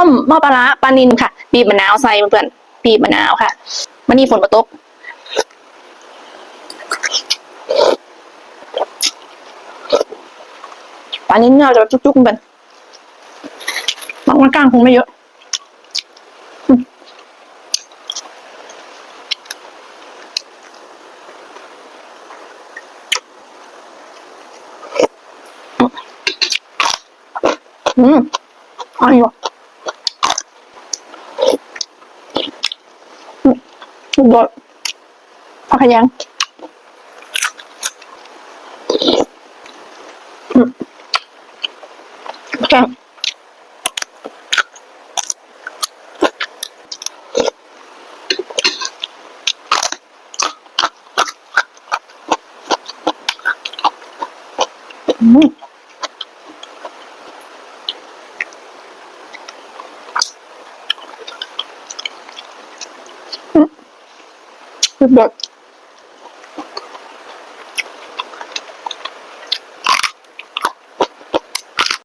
ต้มหม้อปลาร้าปลานิลค่ะบีบมะนาวใส่เพื่อนๆบีบมะนาวค่ะมันนี่ฝนมาตกปลานิลเนี่ยจะจุกๆกันบางวันกลางคงไม่เยอะอร่อยสุดยอดผักขยงแกงสุดยอด